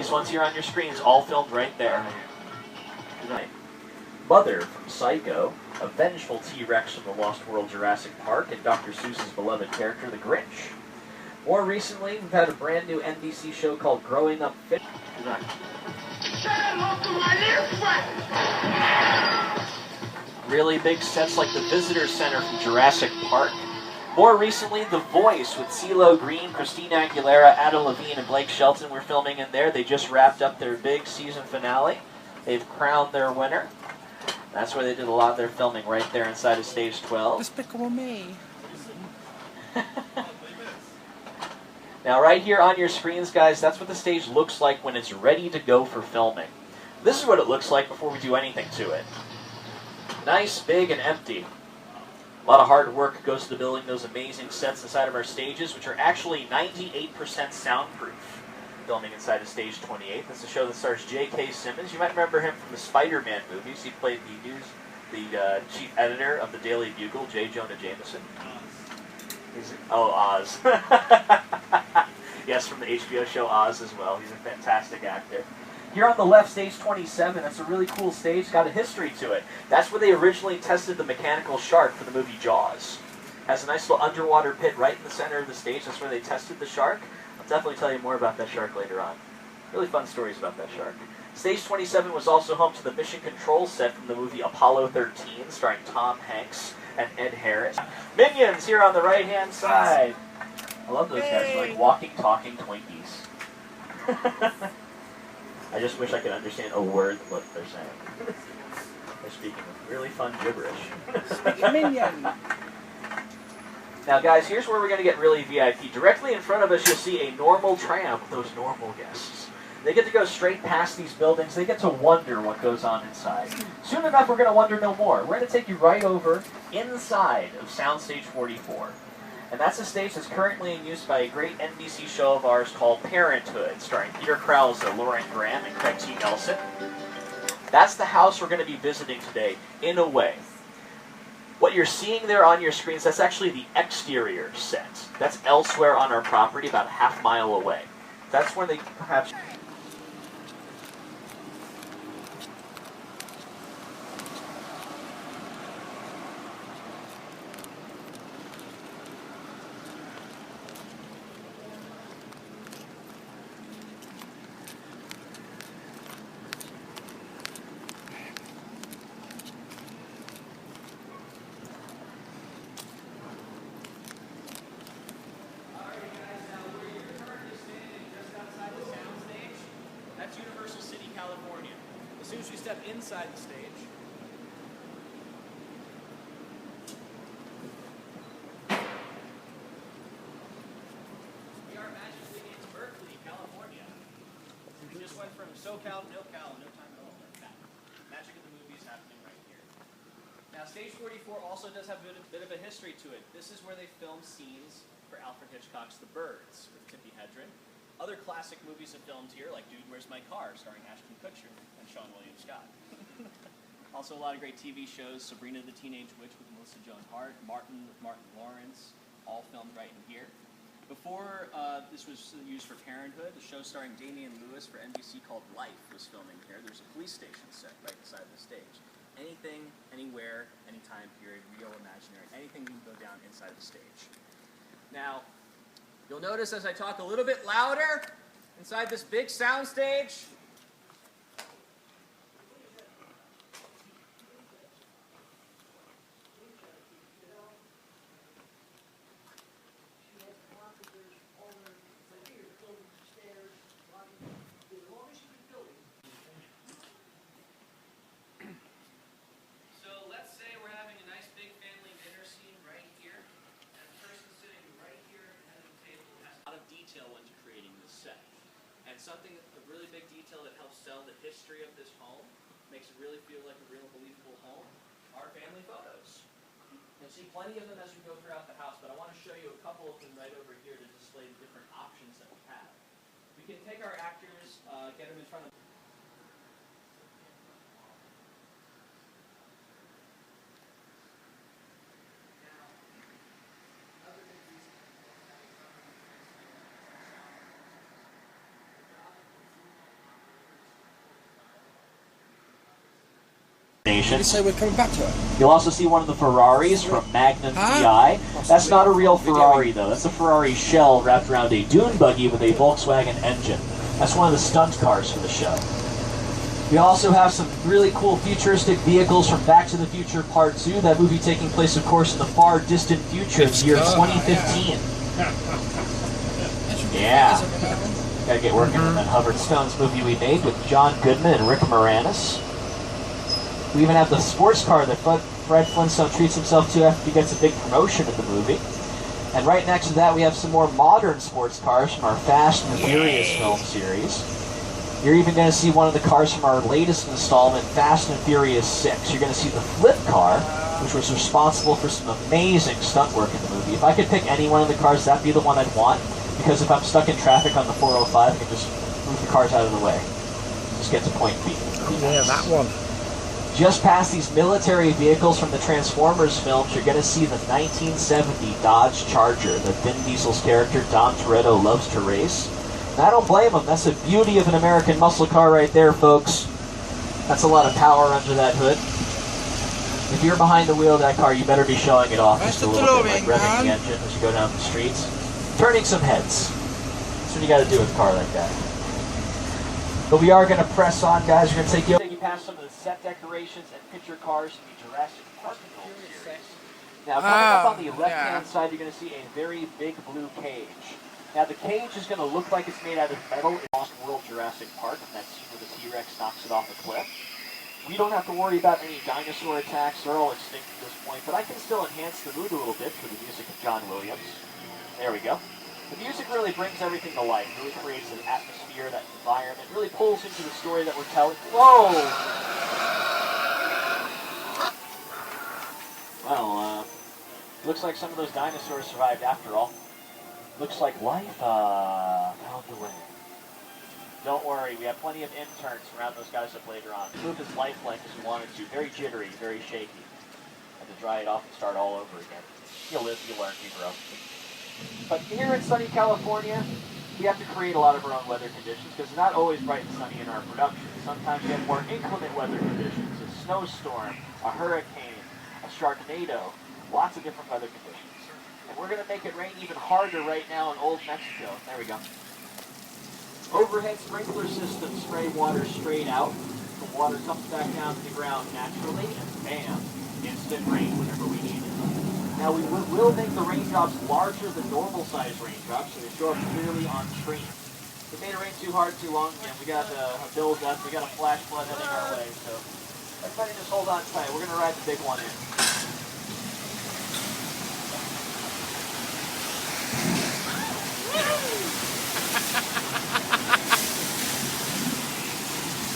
These ones here on your screens, all filmed right there. Tonight. Mother from Psycho, a vengeful T-Rex from the Lost World Jurassic Park, and Dr. Seuss's beloved character, the Grinch. More recently, we've had a brand new NBC show called Growing Up Fit. Really big sets like the Visitor Center from Jurassic Park. More recently, The Voice with CeeLo Green, Christina Aguilera, Adam Levine, and Blake Shelton were filming in there. They just wrapped up their big season finale. They've crowned their winner. That's where they did a lot of their filming, right there inside of Stage 12. Despicable Me. Now right here on your screens, guys, that's what the stage looks like when it's ready to go for filming. This is what it looks like before we do anything to it. Nice, big, and empty. A lot of hard work goes to building those amazing sets inside of our stages, which are actually 98% soundproof. Filming inside of Stage 28. That's a show that stars J.K. Simmons. You might remember him from the Spider-Man movies. He played the chief editor of the Daily Bugle, J. Jonah Jameson. Oh, Oz. Yes, from the HBO show Oz as well. He's a fantastic actor. Here on the left, Stage 27, that's a really cool stage. It's got a history to it. That's where they originally tested the mechanical shark for the movie Jaws. Has a nice little underwater pit right in the center of the stage. That's where they tested the shark. I'll definitely tell you more about that shark later on. Really fun stories about that shark. Stage 27 was also home to the Mission Control set from the movie Apollo 13, starring Tom Hanks and Ed Harris. Minions here on the right-hand side. I love those guys. They're like walking, talking Twinkies. I just wish I could understand a word of what they're saying. They're speaking really fun gibberish. Minion. Now, guys, here's where we're going to get really VIP. Directly in front of us, you'll see a normal tram with those normal guests. They get to go straight past these buildings. They get to wonder what goes on inside. Soon enough, we're going to wonder no more. We're going to take you right over inside of Soundstage 44. And that's a stage that's currently in use by a great NBC show of ours called Parenthood, starring Peter Krause, Lauren Graham, and Craig T. Nelson. That's the house we're going to be visiting today, in a way. What you're seeing there on your screens, that's actually the exterior set. That's elsewhere on our property, about a half-mile away. That's where they perhaps... California. As soon as we step inside the stage, we are magically in Berkeley, California. We just went from SoCal to NoCal in no time at all. Magic of the movies happening right here. Now, Stage 44 also does have a bit of a history to it. This is where they filmed scenes for Alfred Hitchcock's The Birds with Tippi Hedren. Other classic movies have filmed here, like Dude, Where's My Car, starring Ashton Kutcher and Sean William Scott. Also a lot of great TV shows, Sabrina the Teenage Witch with Melissa Joan Hart, Martin with Martin Lawrence, all filmed right in here. Before this was used for Parenthood, the show starring Damian Lewis for NBC called Life was filming here. There's a police station set right beside the stage. Anything, anywhere, any time period, real, imaginary, anything can go down inside the stage. Now, you'll notice as I talk a little bit louder inside this big sound stage. So let's say we're having a nice big family dinner scene right here, and the person sitting right here at the table has a lot of detail into creating this set. And something, a really big detail that helps tell the history of this home, makes it really feel like a real believable home, are family photos. You'll see plenty of them as we go throughout the house, but I want to show you a couple of them right over here to display the different options that we have. We can take our actors, get them in front of Nation. So we're coming back to it. You'll also see one of the Ferraris from Magnum PI. That's not a real Ferrari though. That's a Ferrari shell wrapped around a dune buggy with a Volkswagen engine. That's one of the stunt cars for the show. We also have some really cool futuristic vehicles from Back to the Future Part 2. That movie taking place, of course, in the far distant future of the year 2015. Yeah. Gotta get working on that Hubbard Stones movie we made with John Goodman and Rick Moranis. We even have the sports car that Fred Flintstone treats himself to after he gets a big promotion in the movie. And right next to that, we have some more modern sports cars from our Fast and the Furious film series. You're even going to see one of the cars from our latest installment, Fast and Furious 6. You're going to see the flip car, which was responsible for some amazing stunt work in the movie. If I could pick any one of the cars, that'd be the one I'd want, because if I'm stuck in traffic on the 405, I can just move the cars out of the way. Just get to point B. Yeah, that one. Just past these military vehicles from the Transformers films, you're going to see the 1970 Dodge Charger that Vin Diesel's character Dom Toretto loves to race. And I don't blame him. That's the beauty of an American muscle car right there, folks. That's a lot of power under that hood. If you're behind the wheel of that car, you better be showing it off just a little bit, like revving the engine as you go down the streets. Turning some heads. That's what you got to do with a car like that. But we are going to press on, guys. We're going to take you past some of the set decorations and picture cars from the Jurassic Park series. Now, coming up on the left-hand side, you're going to see a very big blue cage. Now, the cage is going to look like it's made out of metal in Lost World Jurassic Park, and that's where the T-Rex knocks it off a cliff. We don't have to worry about any dinosaur attacks. They're all extinct at this point, but I can still enhance the mood a little bit through the music of John Williams. There we go. The music really brings everything to life, really creates an atmosphere, that environment, really pulls into the story that we're telling. Whoa! Well, looks like some of those dinosaurs survived after all. Looks like life found a way. Don't worry, we have plenty of interns around those guys up later on. Move his lifelike as we wanted to. Very jittery, very shaky. Had to dry it off and start all over again. You live, you learn, you grow. But here in sunny California, we have to create a lot of our own weather conditions because it's not always bright and sunny in our production. Sometimes we have more inclement weather conditions, a snowstorm, a hurricane, a sharknado, lots of different weather conditions. And we're going to make it rain even harder right now in Old Mexico. There we go. Overhead sprinkler systems spray water straight out. The water comes back down to the ground naturally, and bam, instant rain whenever we need it. Now we will make the raindrops larger than normal size raindrops, so they show up clearly on screen. If it made it rain too hard, too long, and we got a build-up, we got a flash flood heading our way, so everybody just hold on tight. We're going to ride the big one in.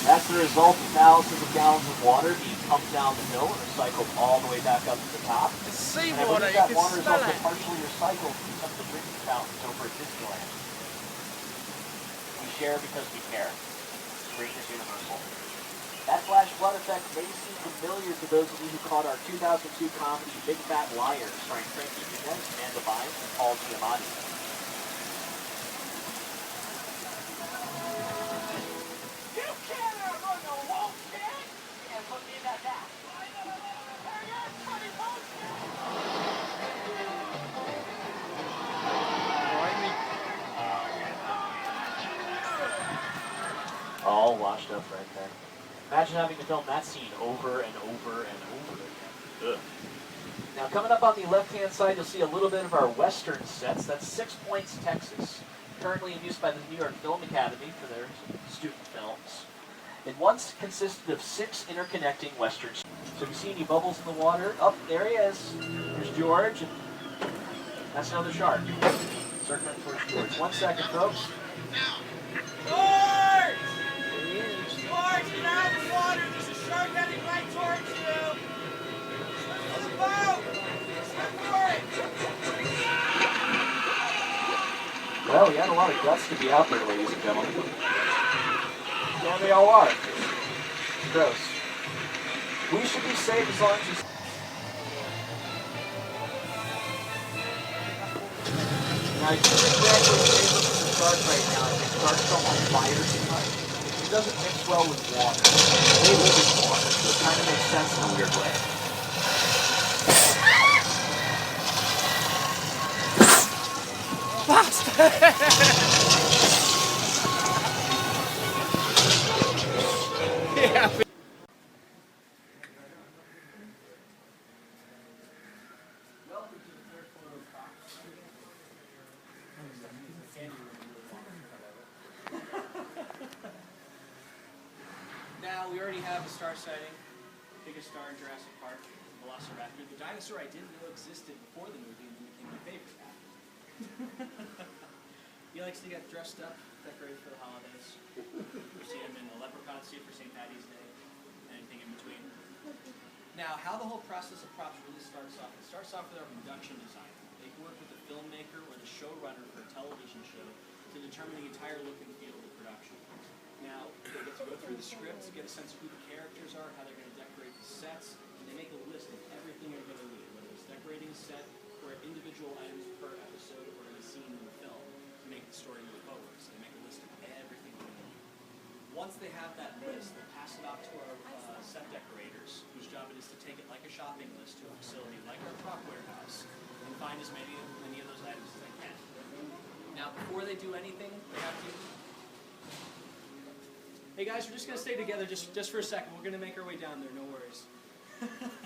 That's the result of thousands of gallons of water being pumped down the hill and recycled all the way back up to the top. It's And seawater, that water is also partially recycled from some of the drinking fountains over at Disneyland. We share because we care. Green is universal. That flash flood effect may seem familiar to those of you who caught our 2002 comedy Big Fat Liars, starring Frankie Muniz, Amanda Bynes, and Paul Giamatti. All washed up right there. Imagine having to film that scene over and over and over again. Ugh. Now coming up on the left-hand side, you'll see a little bit of our Western sets. That's 6 Points, Texas. Currently in use by the New York Film Academy for their student films. It once consisted of 6 interconnecting Western. So if you see any bubbles in the water, oh, there he is. There's George. And that's another shark. Circling towards George. 1 second, folks. George! George, get out of the water! There's a shark heading right towards you! There's a boat! Swim for it! Well, we had a lot of guts to be out there, ladies and gentlemen. Yeah, they all are. Gross. We should be safe as long as you... Now, I think we're actually safer from the shark right now. I think sharks don't want fire too much. doesn't mix well with water. They live in water, so it kind of makes sense in a weird way. Yeah. Now, we already have a star sighting. Biggest star in Jurassic Park, Velociraptor. The dinosaur I didn't know existed before the movie and then became my favorite after. He likes to get dressed up, decorated for the holidays. We've seen him in a leprechaun suit for St. Patty's Day, anything in between. Now, how the whole process of props really starts off, it starts off with our production design. They work with the filmmaker or the showrunner for a television show to determine the entire look and feel of the production. Now, they get to go through the scripts, get a sense of who the characters are, how they're going to decorate the sets, and they make a list of everything they're going to need, whether it's decorating a set or individual items per episode or in a scene in the film to make the story move forward. So they make a list of everything they need. Once they have that list, they pass it off to our set decorators, whose job it is to take it like a shopping list to a facility like our prop warehouse and find as many of those items as they can. Now, before they do anything, they have to... Hey guys, we're just going to stay together just for a second. We're going to make our way down there, no worries. Before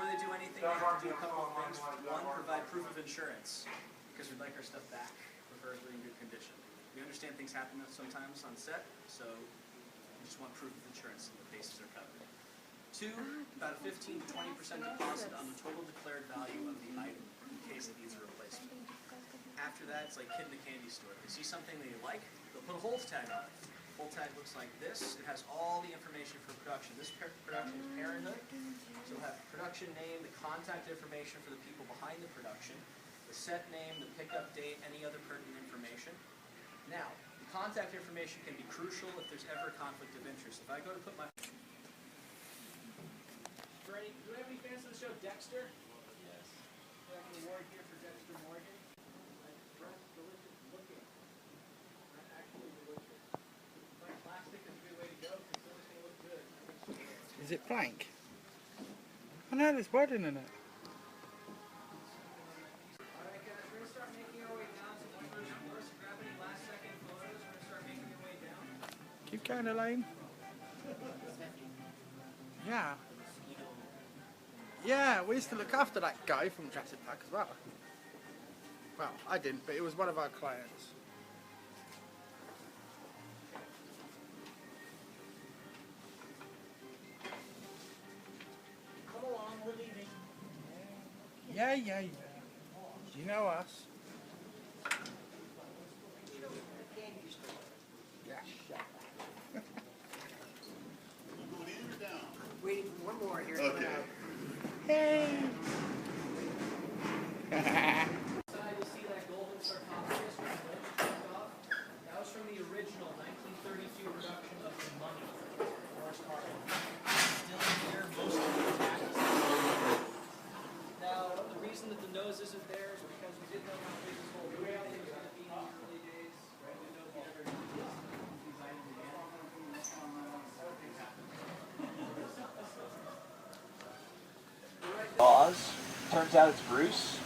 they do anything, they have to do a couple of things. One, provide proof of insurance, because we'd like our stuff back, preferably in good condition. We understand things happen sometimes on set, so we just want proof of insurance and the bases are covered. Two, about a 15 to 20% deposit on the total declared value of the item in case it needs a replacement. After that, it's like kid in the candy store. If they see something they like, they'll put a hold tag on it. The hold tag looks like this. It has all the information for production. This production is Parenthood. So it'll have production name, the contact information for the people behind the production, the set name, the pickup date, any other pertinent information. Now, the contact information can be crucial if there's ever a conflict of interest. If I go to put my... Do we have any fans of the show Dexter? Yes. We have an award here for Dexter Morgan. Delicious looking. Not actually delicious. Like plastic is a good way to go because it's always going to look good. Is it plank? Oh no, there's wording in it. Alright guys, we're going to start making our way down to one first course. Grab any last second photos. We're going to start making our way down. Keep going, Elaine. Yeah. Yeah, we used to look after that guy from Jurassic Park as well. Well, I didn't, but it was one of our clients. Come along, we're leaving. Yeah. You know us. Yeah, shut up. Waiting for one more here. Okay. Hey! Inside you'll see that golden sarcophagus with the lid chopped off. That was from the original 1932 production of The Mummy, Boris Karloff. Still here, most of the intact. Now, the reason that the nose isn't there is because we didn't know how big this whole movie was going to be in the early days. Right? We didn't know if we'd ever use these items again. Things happen. Jaws. Turns out it's Bruce.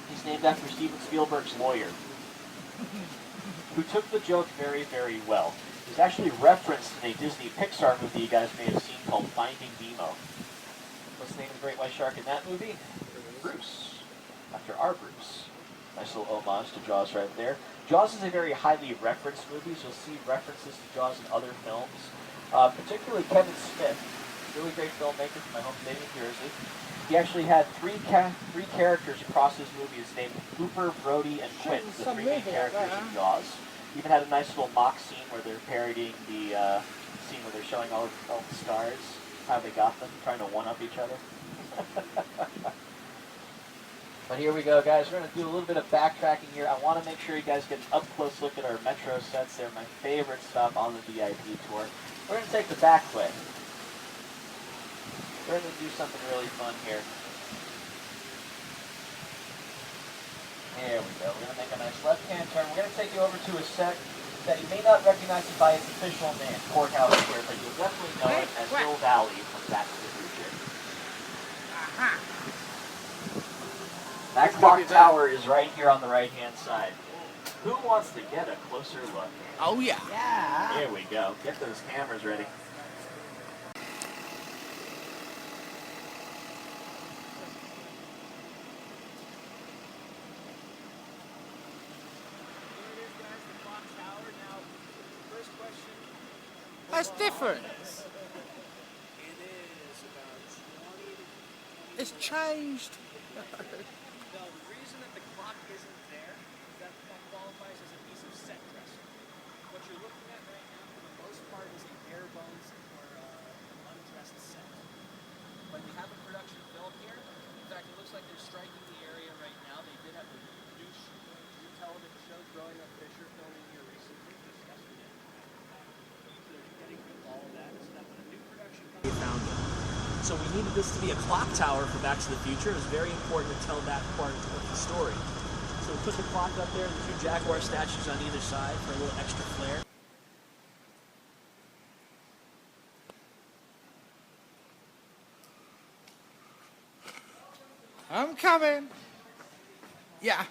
He's named after Steven Spielberg's lawyer, who took the joke very, very well. It was actually referenced in a Disney Pixar movie you guys may have seen called Finding Nemo. What's the name of the great white shark in that movie? Bruce. After our Bruce. Nice little homage to Jaws right there. Jaws is a very highly referenced movie, so you'll see references to Jaws in other films. Particularly Kevin Smith, really great filmmaker from my home state, New Jersey. He actually had three characters across his movies named Hooper, Brody, and Quint, the three main characters in Jaws. Even had a nice little mock scene where they're parodying the scene where they're showing all the stars, how they got them, trying to one-up each other. But here we go, guys. We're going to do a little bit of backtracking here. I want to make sure you guys get an up-close look at our Metro sets. They're my favorite stop on the VIP tour. We're going to take the back way. We're going to do something really fun here. There we go. We're going to make a nice left-hand turn. We're going to take you over to a set that you may not recognize it by its official name, Courthouse Square, but you'll definitely know it as Hill Valley from Back to the Future. That clock tower is right here on the right-hand side. Who wants to get a closer look? Oh yeah. Yeah. Here we go. Get those cameras ready. That's different. It's changed. No, the reason that the clock isn't there is that qualifies as a piece of set dressing. What you're looking at right now, for the most part, is a bare bones or undressed set. When we have a production film here, in fact, it looks like they're striking the area right now. They did have a new television show, Growing Up Fisher, filming here recently, just yesterday. So they're getting rid of all of that, so that when a new production comes, we found it. So we needed this to be a clock tower for Back to the Future. It was very important to tell that part of the story. So we put the clock up there, the two Jaguar statues on either side for a little extra flair. I'm coming. Yeah.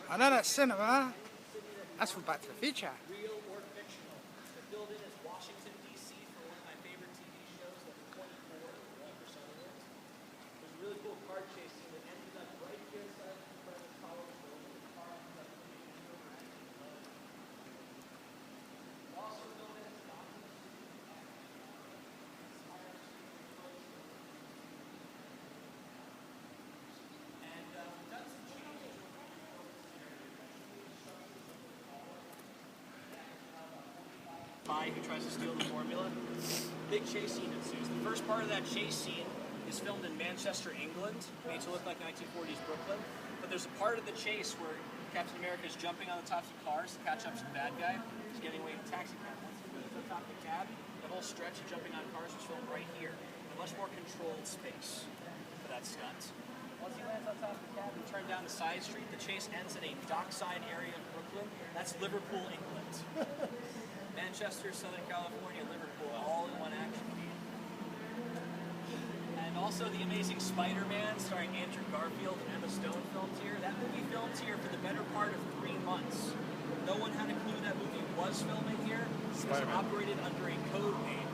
I know that's cinema. That's from Back to the Future. Real or fictional. The filled in is Washington, D.C. for one of my favorite TV shows, that's 24, Walter Sutherland. There's a really cool car chase scene that ended up right here inside the front of the college building. The car ended up moving over and also filled in as who tries to steal the formula. Big chase scene ensues. The first part of that chase scene is filmed in Manchester, England, made to look like 1940s Brooklyn. But there's a part of the chase where Captain America is jumping on the tops of cars to catch up to the bad guy. He's getting away in a taxi cab. Once he goes to the top of the cab, the whole stretch of jumping on cars was filmed right here. A much more controlled space for that stunt. Once he lands on top of the cab and turned down the side street, the chase ends in a dockside area of Brooklyn. That's Liverpool, England. Manchester, Southern California, Liverpool, all in one action beat. And also The Amazing Spider-Man, starring Andrew Garfield and Emma Stone, filmed here. That movie filmed here for the better part of 3 months. No one had a clue that movie was filming here. It was operated under a code name.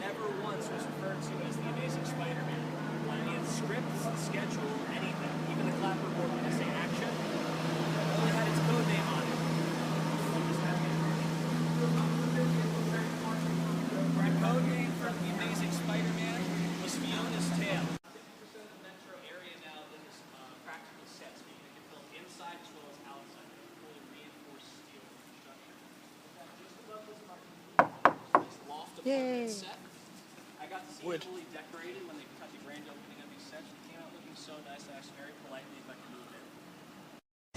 Never once was referred to as The Amazing Spider-Man. On any of the scripts, schedule, anything. Even the clapperboard when they say action, it only had its code name on it. The code name for The Amazing Spider-Man was Fiona's Tale. 50% of the metro area now is practical sets, meaning they can film inside as well as outside. Fully reinforced steel construction. Just above this this loft apartment set. I got to see it fully decorated when they cut the grand opening of these sets. It came out looking so nice. I asked very politely if I could move in.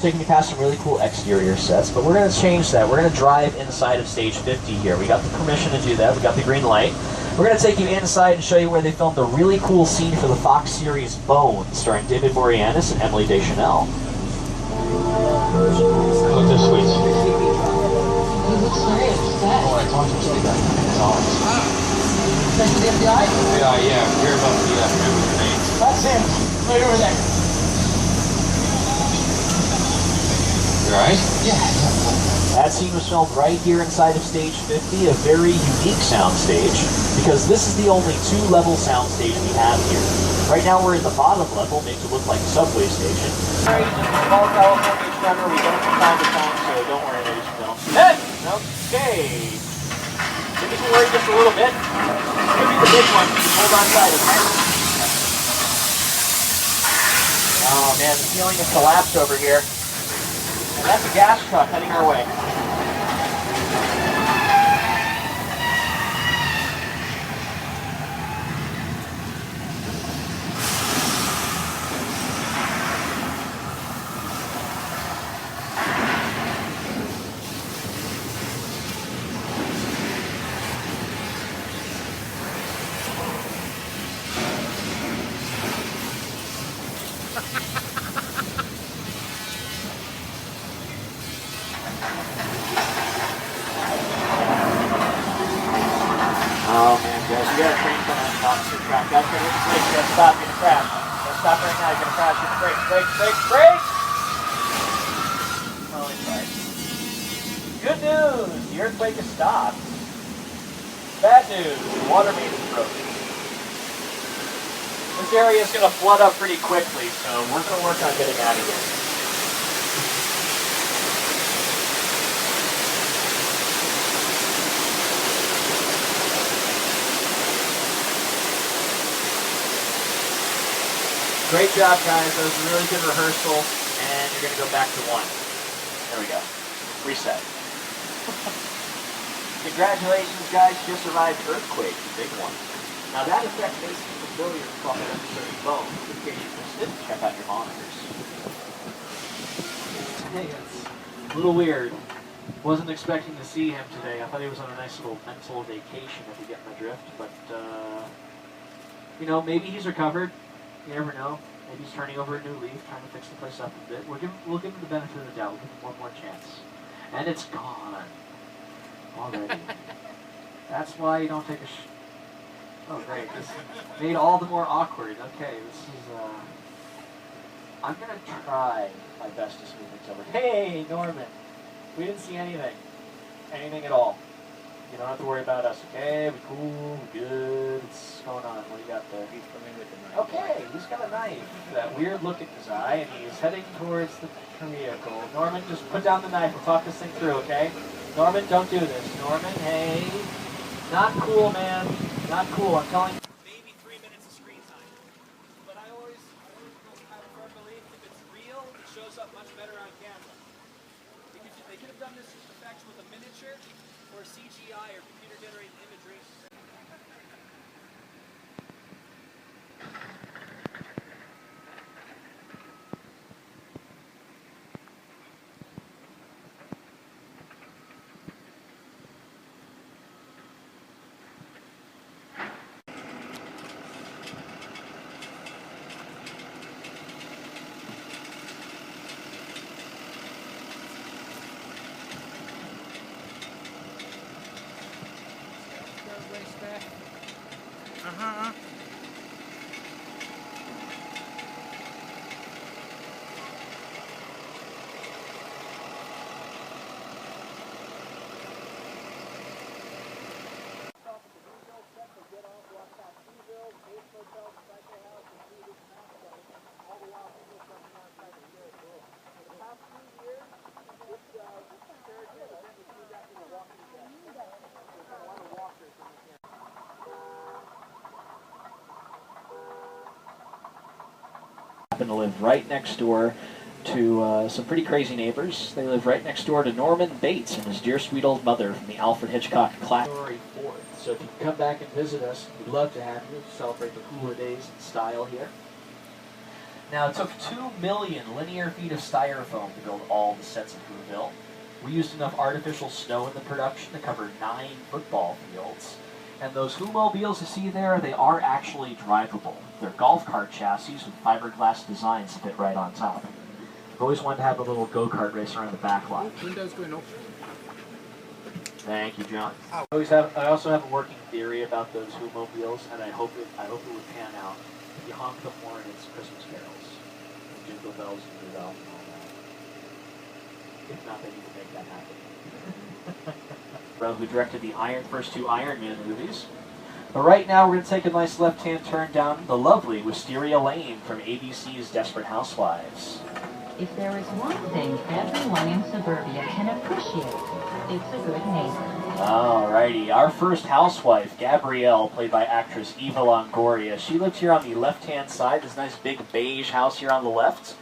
Taking you past some really cool exterior sets, but we're going to change that. We're going to drive inside of stage 50 here. We got the permission to do that. We got the green light. We're going to take you inside and show you where they filmed a really cool scene for the Fox series Bone, starring David Boreanaz and Emily Deschanel. Look, they're sweet. He looks great. Oh, I talked to him about that. It's all. That's the FBI? Yeah, hear about the member's name. That's him. Right over there. You alright? Yeah. That scene was filmed right here inside of stage 50, a very unique sound stage, because this is the only 2-level sound stage we have here. Right now we're in the bottom level, made to look like a subway station. Alright, just a small California tremor, we don't from time to time, so don't worry, ladies and gentlemen. Hey! Okay. So you can worry just a little bit. Could be the big one. Hold on tight, okay? Oh man, the ceiling has collapsed over here. And that's a gas truck heading our way. Oh man, guys, we got a train coming on the opposite track. That's gonna hit the brakes. You gotta stop, you're gonna crash. You gotta stop right now, you're gonna crash. Hit the brakes, brakes, brakes, brakes! Oh, it's right. Good news, the earthquake has stopped. Bad news, the water main is broken. This area is gonna flood up pretty quickly, so we're gonna work on getting out of here. Great job, guys. That was a really good rehearsal, and you're going to go back to 1. There we go. Reset. Congratulations, guys. You just survived Earthquake, the big one. Now, that effect may seem familiar from an episode of Bone. In case you missed it, check out your monitors. Hey, it's a little weird. Wasn't expecting to see him today. I thought he was on a nice little mental vacation, if you get my drift. But, you know, maybe he's recovered. You never know. Maybe he's turning over a new leaf, trying to fix the place up a bit. We'll give him the benefit of the doubt. We'll give him one more chance. And it's gone. Already. That's why you don't take a Oh, great. This made all the more awkward. Okay, this is, I'm going to try my best to smooth things over. Hey, Norman. We didn't see anything. Anything at all. You don't have to worry about us, okay? We cool, we good. What's going on? What do you got there? He's coming with a knife. Okay, he's got a knife. That weird look in his eye, and he's heading towards the vehicle. Norman, just put down the knife. We'll talk this thing through, okay? Norman, don't do this. Norman, hey. Not cool, man. Not cool. I'm telling you. Maybe 3 minutes of screen time. But I always have a firm belief if it's real, it shows up much better on camera. They could have done this effect with a miniature or CGI or computer-generated imagery. Happen to live right next door to some pretty crazy neighbors. They live right next door to Norman Bates and his dear sweet old mother from the Alfred Hitchcock classic. January 4th. So if you can come back and visit us, we'd love to have you celebrate the cooler days in style here. Now, it took 2 million linear feet of styrofoam to build all the sets of Whoville. We used enough artificial snow in the production to cover 9 football fields. And those Whomobiles you see there, they are actually drivable. They're golf cart chassis with fiberglass designs that fit right on top. I've always wanted to have a little go-kart race around the back lot. Windows going up. Thank you, John. I also have a working theory about those Whomobiles, and I hope it would pan out. If you honk the horn, it's Christmas carols, and Jingle Bells and Rudolph and all that. If not, they need to make that happen. Who directed the first 2 Iron Man movies. But right now, we're going to take a nice left-hand turn down the lovely Wisteria Lane from ABC's Desperate Housewives. If there is one thing everyone in suburbia can appreciate, it's a good neighbor. Alrighty, our first housewife, Gabrielle, played by actress Eva Longoria. She lives here on the left-hand side, this nice big beige house here on the left.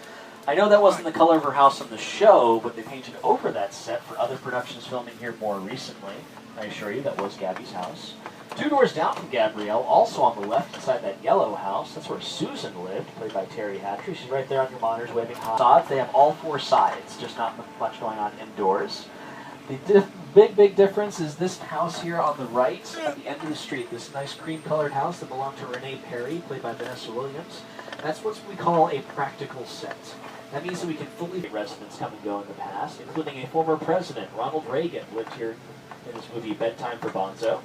I know that wasn't the color of her house on the show, but they painted over that set for other productions filming here more recently. I assure you, that was Gabby's house. 2 doors down from Gabrielle, also on the left inside that yellow house, that's where Susan lived, played by Terry Hatcher. She's right there on your monitors waving high. They have all 4 sides, just not much going on indoors. The big difference is this house here on the right, at the end of the street, this nice cream-colored house that belonged to Renee Perry, played by Vanessa Williams. That's what we call a practical set. That means that we can fully residents come and go in the past, including a former president, Ronald Reagan, lived here in his movie Bedtime for Bonzo.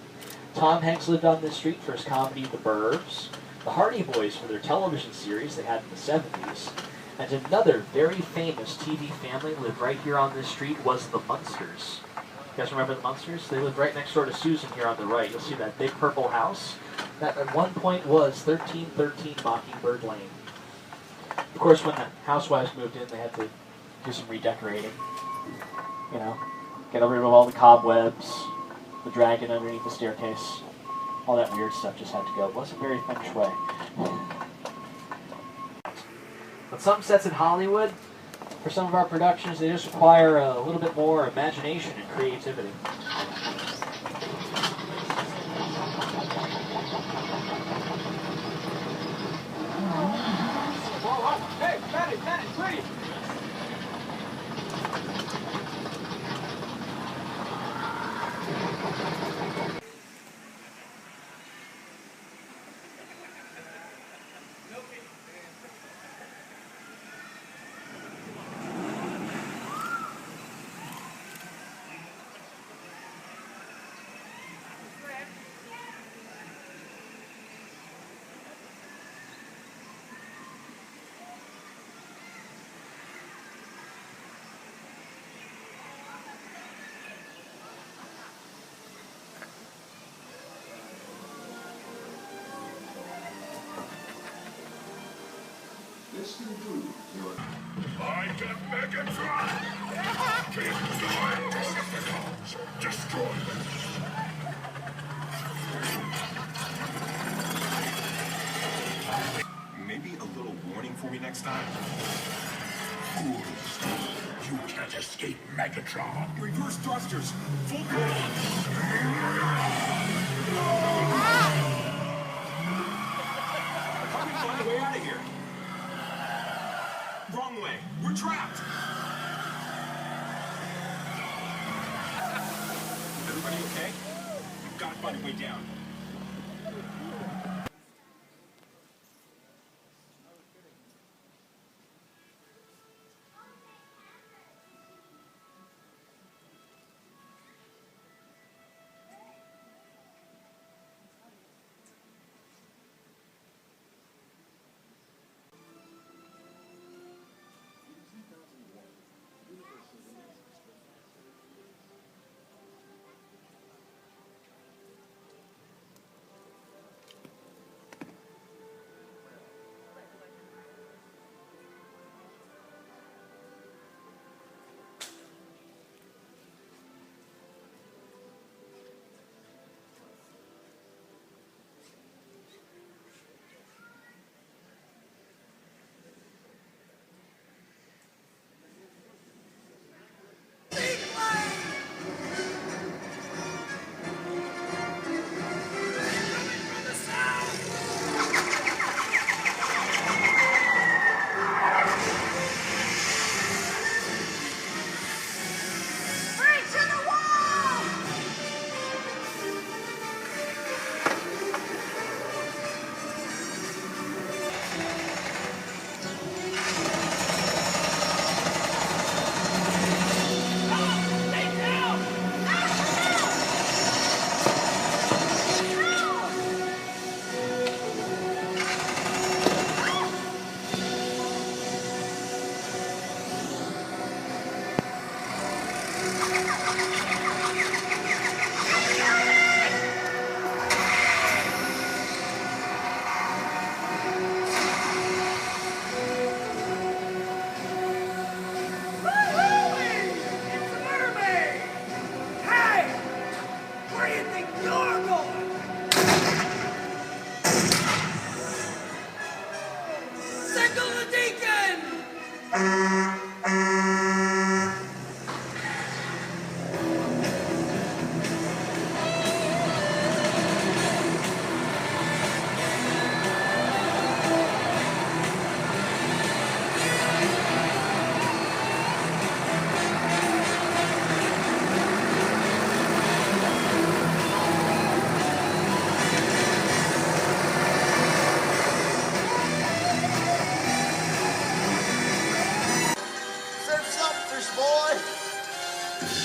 Tom Hanks lived on this street for his comedy The Burbs. The Hardy Boys for their television series they had in the 70s. And another very famous TV family lived right here on this street was the Munsters. You guys remember the Munsters? They lived right next door to Susan here on the right. You'll see that big purple house. That at one point was 1313 Mockingbird Lane. Of course, when the housewives moved in, they had to do some redecorating. You know, get rid of all the cobwebs, the dragon underneath the staircase. All that weird stuff just had to go. It wasn't very feng shui. But some sets in Hollywood, for some of our productions, they just require a little bit more imagination and creativity. Hey, Patty, please! I got Megatron! Keep going, Decepticons! Destroy them! Maybe a little warning for me next time? Fools! You can't escape Megatron! Reverse thrusters! Full blown! How do we find a way out of here? Wrong way. We're trapped. Everybody okay? We've got to find a way down.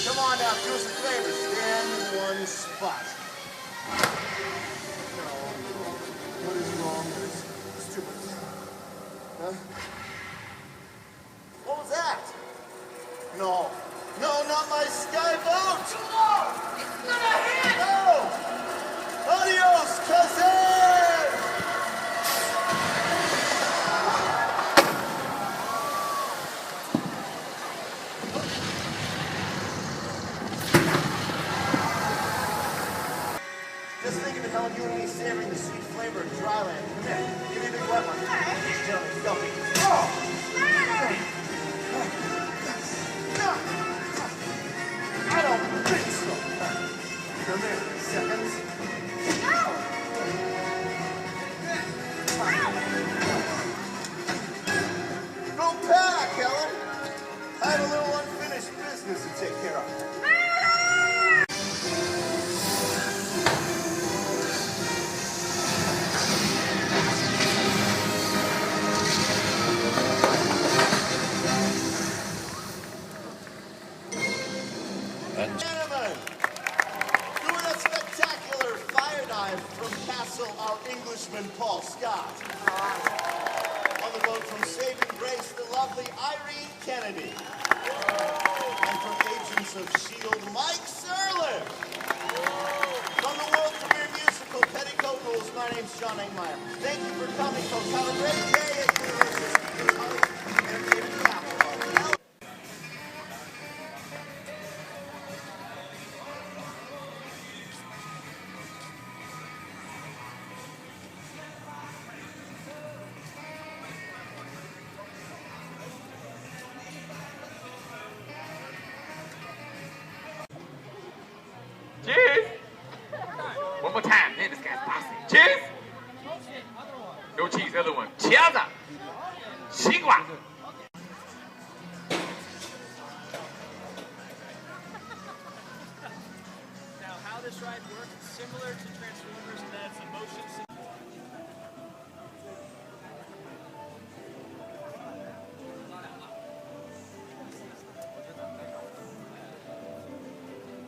Come on now, do us a favor. Stand in one spot. What was that? No. No, not my skyboat! It's gonna hit! No! Adios, cousin! Just thinking of telling you and me savoring the sweet flavor of dry land. Come here, give me a big wet one. Ladies and gentlemen, go. Oh! I don't think so. Come here, seconds. Go pack, Ellen. I have a little unfinished business to take care of. Gentlemen, doing a spectacular fire dive from Castle our Englishman Paul Scott. On the boat from Saving Grace, the lovely Irene Kennedy. And from Agents of S.H.I.E.L.D., Mike Serlin. From the world premiere musical Petticoat Rules, my name's John Engmeyer. Thank you for coming, folks. Have a great day at Universal Entertainment Capital. Cheers! One more time, man, this guy's bossy. Cheers! No cheese, other one. Cheers! 西瓜. Now, how this ride works is similar to Transformers in that it's a motion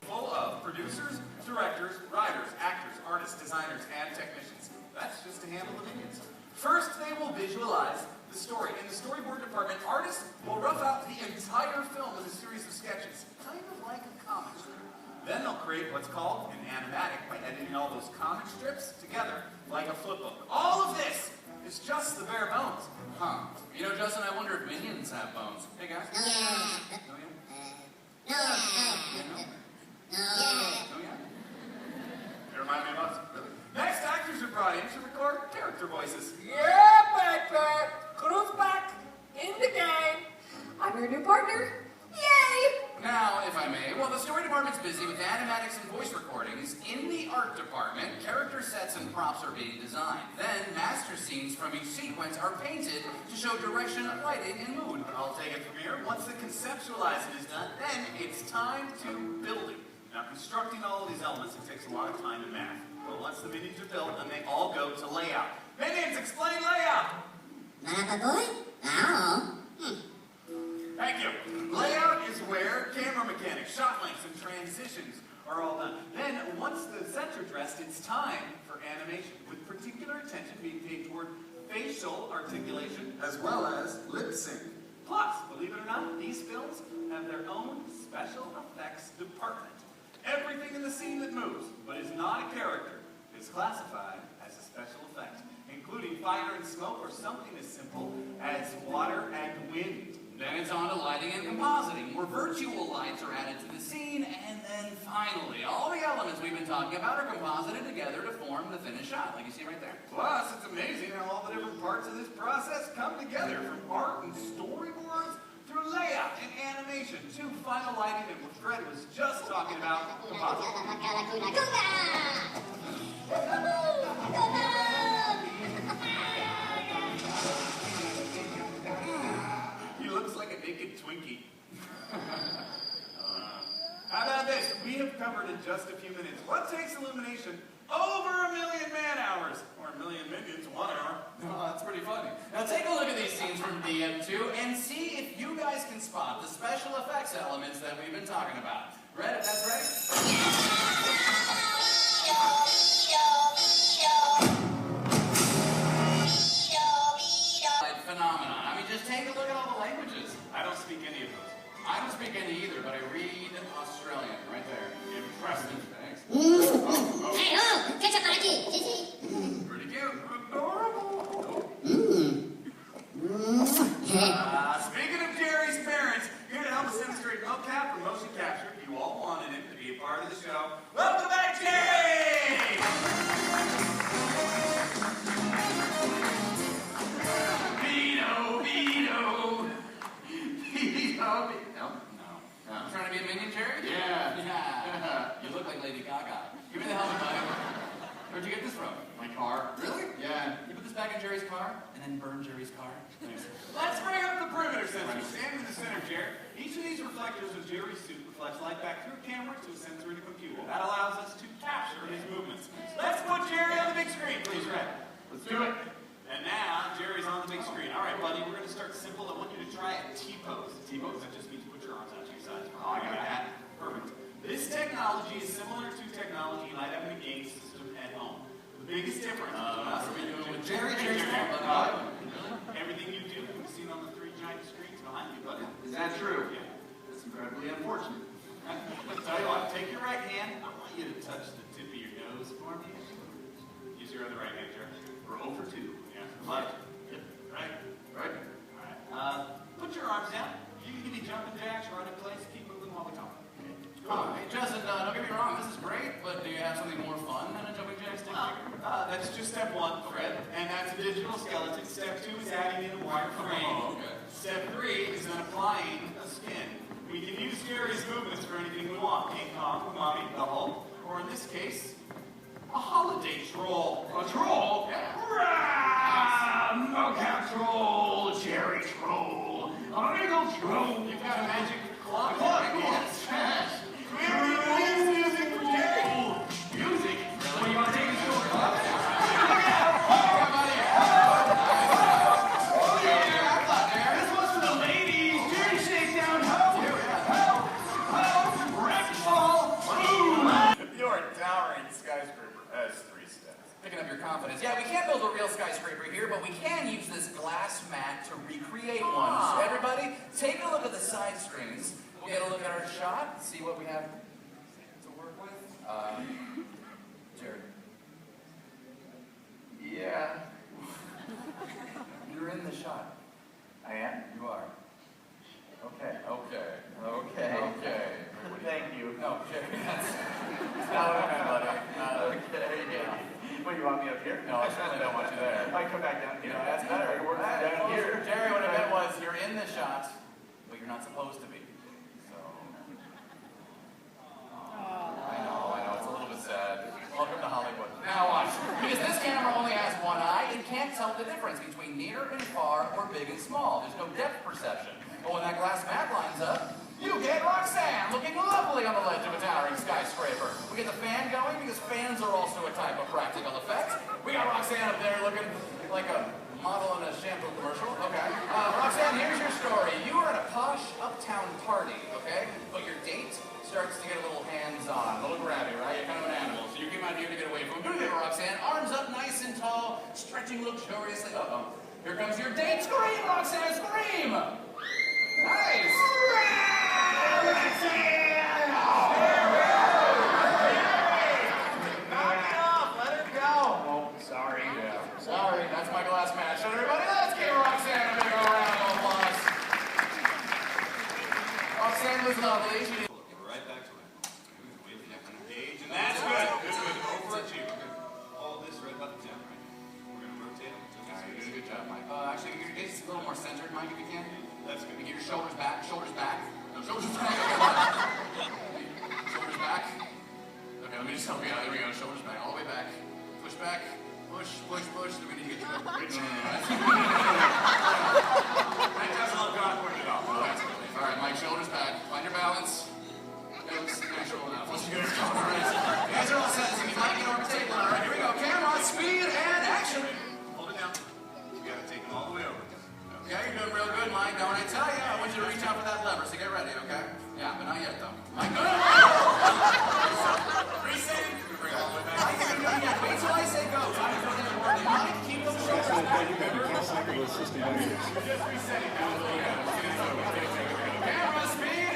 full of producers, directors, writers, actors, artists, designers, and technicians. That's just to handle the minions. First, they will visualize the story. In the storyboard department, artists will rough out the entire film with a series of sketches, kind of like a comic strip. Then they'll create what's called an animatic by editing all those comic strips together like a flipbook. All of this is just the bare bones. Huh. You know, Justin, I wonder if minions have bones. Hey, guys. Oh, yeah. No, yeah? They remind me of us, really. Next, actors are brought in to record character voices. Yeah, baby! Crew's back in the game. I'm your new partner. Yay! Now, if I may, while the story department's busy with animatics and voice recordings, in the art department, character sets and props are being designed. Then, master scenes from each sequence are painted to show direction, lighting, and mood. I'll take it from here. Once the conceptualizing is done, then it's time to building. Now, constructing all of these elements, it takes a lot of time and math. But once the minions are built, then they all go to layout. Minions, explain layout! Thank you. Layout is where camera mechanics, shot lengths, and transitions are all done. Then, once the sets are dressed, it's time for animation, with particular attention being paid toward facial articulation as well as lip sync. Plus, believe it or not, these films have their own special effects department. Everything in the scene that moves, but is not a character, is classified as a special effect, including fire and smoke or something as simple as water and wind. Then it's on to lighting and compositing, where virtual lights are added to the scene, and then finally, all the elements we've been talking about are composited together to form the finished shot, like you see right there. Plus, it's amazing how all the different parts of this process come together, from art and storyboards through layout and animation to final lighting and what Fred was just talking about, compositing. He looks like a naked Twinkie. How about this? We have covered in just a few minutes what takes illumination over 1 million man-hours, or 1 million minions, 1 hour. Oh, that's pretty funny. Now take a look at these scenes from DM2 and see if you guys can spot the special effects elements that we've been talking about. Red, if that's right. Phenomenon. don't speak any either, but I read Australian right there. Impressive. Thanks. Hey, oh, catch up on aquí. Pretty cute. Adorable. Speaking of Jerry's parents, here to help us demonstrate mocap or motion capture, you all wanted him to be a part of the show. Welcome back, Jerry! No. I'm trying to be a minion, Jerry? Yeah. You look like Lady Gaga. Give me the helmet, buddy. Where'd you get this from? My car. Really? Yeah. You put this back in Jerry's car and then burn Jerry's car? Thanks. Let's bring up the perimeter sensors. Stand in the center, Jerry. Each of these reflectors of Jerry's suit reflects light back through a camera to a sensor in a computer. That allows us to capture his movements. Let's put Jerry on the big screen, please, Red. Let's do it. And now, Jerry's on the big screen. All right, buddy, we're going to start simple. I want you to try a T-pose. T-pose, that just means put your arms out to your sides. Oh, I got that. Perfect. This technology is similar to technology you might have in a game system at home. The biggest difference That's what we're doing with Jerry. Everything you do can be seen on the 3 giant screens behind you, buddy. Is that true? Yeah. That's incredibly unfortunate. I'll tell you what, take your right hand. I want you to touch the tip of your nose for me. Use your other right hand, Jerry. We're 0 for 2. Yeah. Left. Yep. Right. Right. All right. Put your arms down. You can give me jumping jacks, run in place, keep moving while we talk. Hey, Justin, don't get me wrong, this is great, but do you have something more fun than a jumping jack stick figure? That's just step 1, Fred, and that's a digital skeleton. Step 2 is adding in a wire frame. Oh, okay. Step 3 is then applying a skin. We can use Jerry's movements for anything we want. King Kong, Mommy, the Hulk, or in this case, a holiday troll. A troll? Yeah. Mocap troll, Jerry troll, a regal troll. You've got a magic clock. Yes. We have the music for Jerry. Music? What, you want to take us to a club? This one's for the ladies. Jerry Shakedown. Ho, ragdoll, boom. Your towering skyscraper has 3 steps. Picking up your confidence. Yeah, we can't build a real skyscraper here, but we can use this glass mat to recreate one. So everybody, take a look at the side screens. We'll get a look at our shot, see what we have to work with. Jared. Yeah. You're in the shot. I am? You are. Okay. Okay. Thank you. No, Jerry, that's not what I meant, buddy. Okay. Yeah. What, you want me up here? No, I certainly don't want you there. I come back down here. That's better. We're down here. Jerry, what I meant was you're in the shot, but you're not supposed to be. So. I know, it's a little bit sad. Welcome to Hollywood. Now watch. Because this camera only has one eye, it can't tell the difference between near and far or big and small. There's no depth perception. But when that glass mat lines up, you get Roxanne looking lovely on the ledge of a towering skyscraper. We get the fan going because fans are also a type of practical effect. We got Roxanne up there looking like a model in a shampoo commercial. Okay. Roxanne, here's your story. You were at a posh uptown party, okay? But your date starts to get a little hands-on, a little grabby, right? You're kind of an animal, so you came out here to get away from him. Do it, Roxanne. Arms up nice and tall, stretching luxuriously. Uh-oh. Here comes your date. Scream, Roxanne, scream! Nice! Roxanne! Knock it off. Let her go. Oh, sorry. Yeah. Sorry, that's my glass match. So everybody, let's give Roxanne a big round of applause. Roxanne was lovely. She did. Right back to it. Engage, and that's good. Good. Overachieve. Hold this right about the down, right? We're going to rotate it. You're doing a good job, Mike. Actually, get your gaze a little more centered, Mike, if you can. That's good. And get your shoulders back. Shoulders back. No, shoulders back. Shoulders back. Okay, let me just help you out. There we go. Shoulders back. All the way back. Push back. Push. Then we need to get you back. That doesn't look awkward at all. Oh, that's okay. All right, Mike, shoulders back. Find your balance. Looks natural enough. Let's go. All right. You guys are all set. So you might get over the table. All right, here we go. Camera, speed, and action. Hold it down. You got to take them all the way over. Okay, you're doing real good, Mike. Now, when I tell you, I want you to reach out for that lever, so get ready, okay? Yeah, but not yet, though. Mike, no! Reset. Bring it all the way back. Mike, you're doing it again. Wait till I say go. Time to put in the word. Mike, keep those shoulders back. Just resetting. Camera, speed,